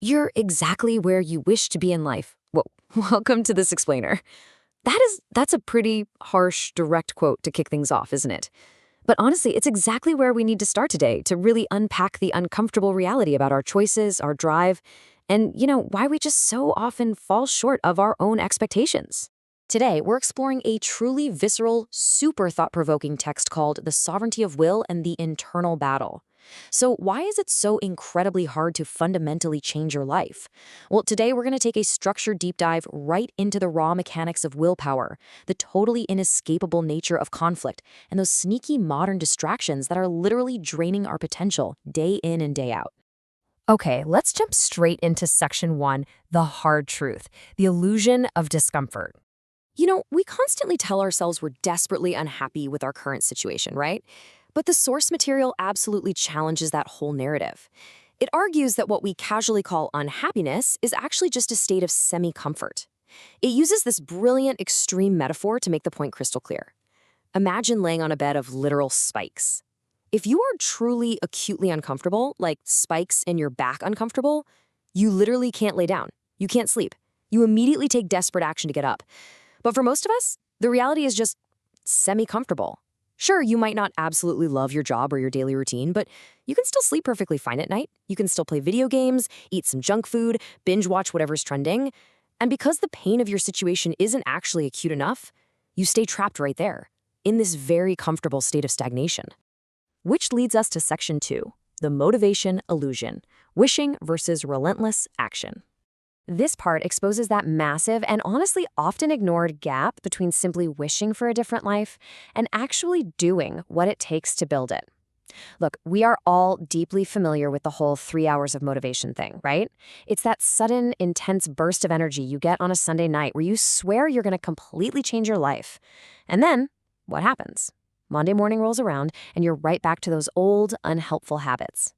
You're exactly where you wish to be in life. Whoa, welcome to this explainer. That's a pretty harsh, direct quote to kick things off, isn't it? But honestly, it's exactly where we need to start today to really unpack the uncomfortable reality about our choices, our drive, and, why we just so often fall short of our own expectations. Today, we're exploring a truly visceral, super thought-provoking text called The Sovereignty of Will and the Internal Battle. So why is it so incredibly hard to fundamentally change your life? Well, today we're going to take a structured deep dive right into the raw mechanics of willpower, the totally inescapable nature of conflict, and those sneaky modern distractions that are literally draining our potential day in and day out. Okay, let's jump straight into section 1, the hard truth, the illusion of discomfort. We constantly tell ourselves we're desperately unhappy with our current situation, right? But the source material absolutely challenges that whole narrative. It argues that what we casually call unhappiness is actually just a state of semi-comfort. It uses this brilliant extreme metaphor to make the point crystal clear. Imagine laying on a bed of literal spikes. If you are truly acutely uncomfortable, like spikes in your back uncomfortable, you literally can't lay down. You can't sleep. You immediately take desperate action to get up. But for most of us, the reality is just semi-comfortable. Sure, you might not absolutely love your job or your daily routine, but you can still sleep perfectly fine at night. You can still play video games, eat some junk food, binge watch whatever's trending. And because the pain of your situation isn't actually acute enough, you stay trapped right there, in this very comfortable state of stagnation. Which leads us to section 2, the motivation illusion, wishing versus relentless action. This part exposes that massive and honestly often ignored gap between simply wishing for a different life and actually doing what it takes to build it. Look, we are all deeply familiar with the whole 3 hours of motivation thing, right? It's that sudden, intense burst of energy you get on a Sunday night where you swear you're going to completely change your life. And then, what happens? Monday morning rolls around and you're right back to those old, unhelpful habits.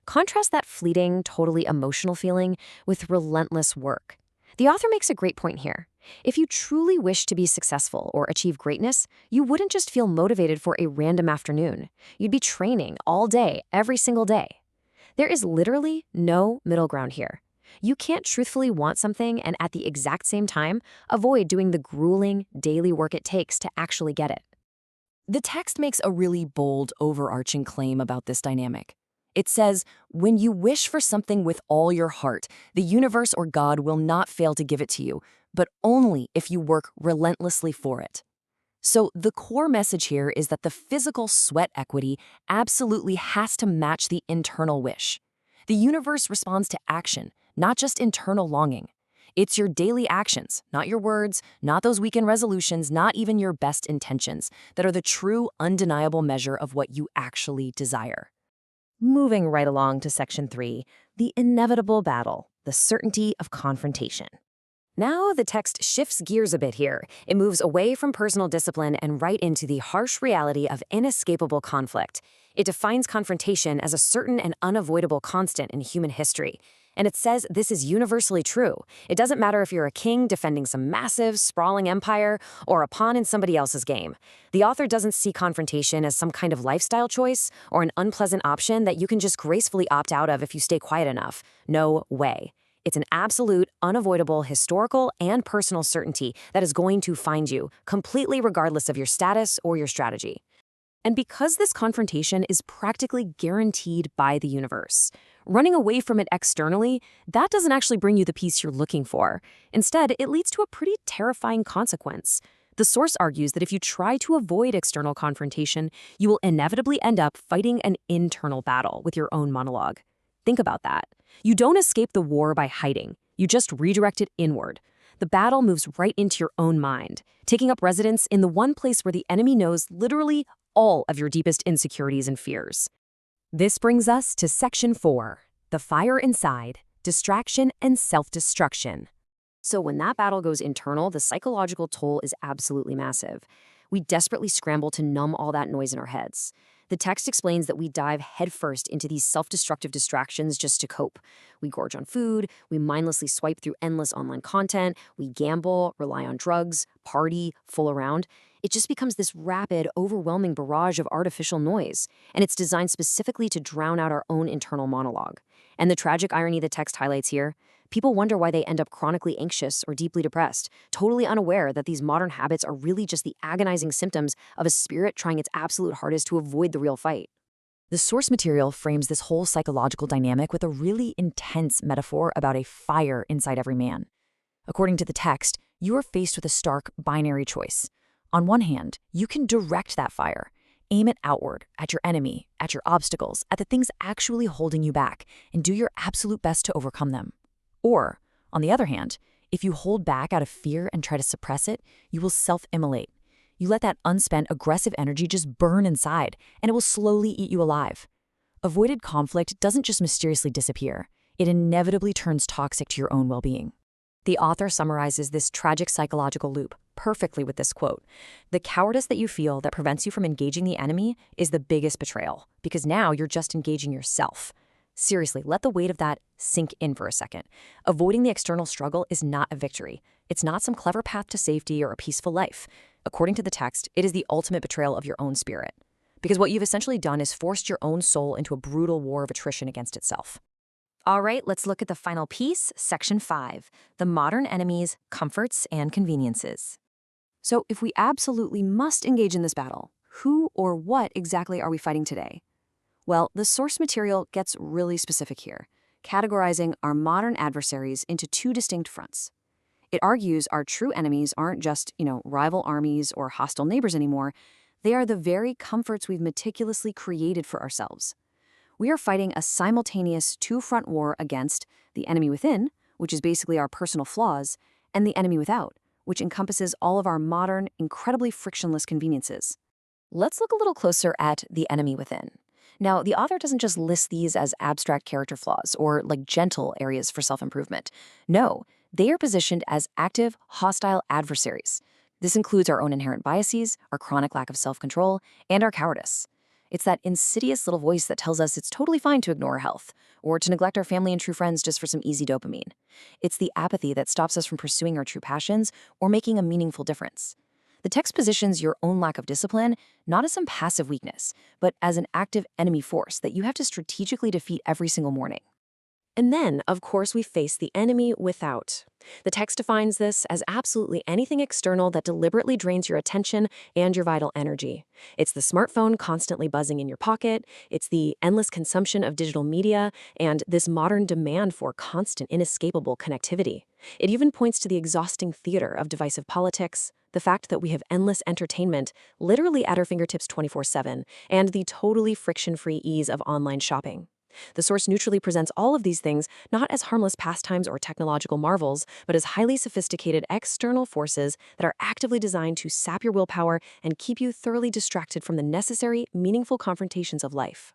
Contrast that fleeting, totally emotional feeling with relentless work. The author makes a great point here. If you truly wish to be successful or achieve greatness, you wouldn't just feel motivated for a random afternoon. You'd be training all day, every single day. There is literally no middle ground here. You can't truthfully want something and at the exact same time avoid doing the grueling, daily work it takes to actually get it. The text makes a really bold, overarching claim about this dynamic. It says, when you wish for something with all your heart, the universe or God will not fail to give it to you, but only if you work relentlessly for it. So the core message here is that the physical sweat equity absolutely has to match the internal wish. The universe responds to action, not just internal longing. It's your daily actions, not your words, not those weekend resolutions, not even your best intentions, that are the true, undeniable measure of what you actually desire. Moving right along to section 3, the inevitable battle, the certainty of confrontation. Now the text shifts gears a bit here. It moves away from personal discipline and right into the harsh reality of inescapable conflict. It defines confrontation as a certain and unavoidable constant in human history. And it says this is universally true. It doesn't matter if you're a king defending some massive, sprawling empire or a pawn in somebody else's game. The author doesn't see confrontation as some kind of lifestyle choice or an unpleasant option that you can just gracefully opt out of if you stay quiet enough. No way. It's an absolute, unavoidable, historical, and personal certainty that is going to find you, completely regardless of your status or your strategy. And because this confrontation is practically guaranteed by the universe, running away from it externally, that doesn't actually bring you the peace you're looking for. Instead, it leads to a pretty terrifying consequence. The source argues that if you try to avoid external confrontation, you will inevitably end up fighting an internal battle with your own monologue. Think about that. You don't escape the war by hiding. You just redirect it inward. The battle moves right into your own mind, taking up residence in the one place where the enemy knows literally all of your deepest insecurities and fears. This brings us to section 4, the fire inside, distraction and self-destruction. So when that battle goes internal, the psychological toll is absolutely massive. We desperately scramble to numb all that noise in our heads. The text explains that we dive headfirst into these self-destructive distractions just to cope. We gorge on food, we mindlessly swipe through endless online content, we gamble, rely on drugs, party, fool around. It just becomes this rapid, overwhelming barrage of artificial noise, and it's designed specifically to drown out our own internal monologue. And the tragic irony the text highlights here, people wonder why they end up chronically anxious or deeply depressed, totally unaware that these modern habits are really just the agonizing symptoms of a spirit trying its absolute hardest to avoid the real fight. The source material frames this whole psychological dynamic with a really intense metaphor about a fire inside every man. According to the text, you are faced with a stark binary choice. On one hand, you can direct that fire, aim it outward, at your enemy, at your obstacles, at the things actually holding you back, and do your absolute best to overcome them. Or, on the other hand, if you hold back out of fear and try to suppress it, you will self-immolate. You let that unspent aggressive energy just burn inside, and it will slowly eat you alive. Avoided conflict doesn't just mysteriously disappear. It inevitably turns toxic to your own well-being. The author summarizes this tragic psychological loop perfectly with this quote. The cowardice that you feel that prevents you from engaging the enemy is the biggest betrayal, because now you're just engaging yourself. Seriously, let the weight of that sink in for a second. Avoiding the external struggle is not a victory. It's not some clever path to safety or a peaceful life. According to the text, it is the ultimate betrayal of your own spirit. Because what you've essentially done is forced your own soul into a brutal war of attrition against itself. All right, let's look at the final piece, Section 5, the modern enemy's comforts and conveniences. So if we absolutely must engage in this battle, who or what exactly are we fighting today? Well, the source material gets really specific here, categorizing our modern adversaries into two distinct fronts. It argues our true enemies aren't just, rival armies or hostile neighbors anymore. They are the very comforts we've meticulously created for ourselves. We are fighting a simultaneous two-front war against the enemy within, which is basically our personal flaws, and the enemy without, which encompasses all of our modern, incredibly frictionless conveniences. Let's look a little closer at the enemy within. Now, the author doesn't just list these as abstract character flaws or like gentle areas for self-improvement. No, they are positioned as active, hostile adversaries. This includes our own inherent biases, our chronic lack of self-control, and our cowardice. It's that insidious little voice that tells us it's totally fine to ignore our health or to neglect our family and true friends just for some easy dopamine. It's the apathy that stops us from pursuing our true passions or making a meaningful difference. The text positions your own lack of discipline not as some passive weakness, but as an active enemy force that you have to strategically defeat every single morning. And then, of course, we face the enemy without. The text defines this as absolutely anything external that deliberately drains your attention and your vital energy. It's the smartphone constantly buzzing in your pocket, it's the endless consumption of digital media, and this modern demand for constant, inescapable connectivity. It even points to the exhausting theater of divisive politics, the fact that we have endless entertainment literally at our fingertips 24/7, and the totally friction-free ease of online shopping. The source neutrally presents all of these things not as harmless pastimes or technological marvels, but as highly sophisticated external forces that are actively designed to sap your willpower and keep you thoroughly distracted from the necessary, meaningful confrontations of life.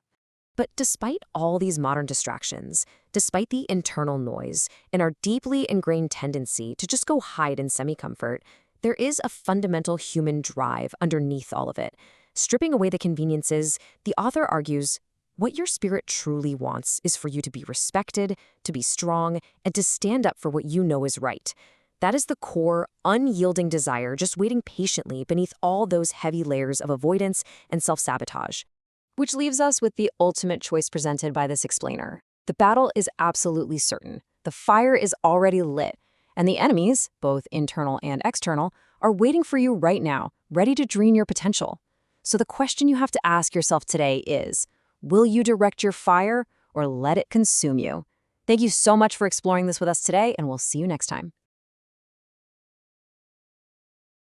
But despite all these modern distractions, despite the internal noise and our deeply ingrained tendency to just go hide in semi-comfort, there is a fundamental human drive underneath all of it. Stripping away the conveniences, the author argues, what your spirit truly wants is for you to be respected, to be strong, and to stand up for what you know is right. That is the core, unyielding desire just waiting patiently beneath all those heavy layers of avoidance and self-sabotage. Which leaves us with the ultimate choice presented by this explainer. The battle is absolutely certain. The fire is already lit, and the enemies, both internal and external, are waiting for you right now, ready to drain your potential. So the question you have to ask yourself today is, will you direct your fire or let it consume you? Thank you so much for exploring this with us today, and we'll see you next time.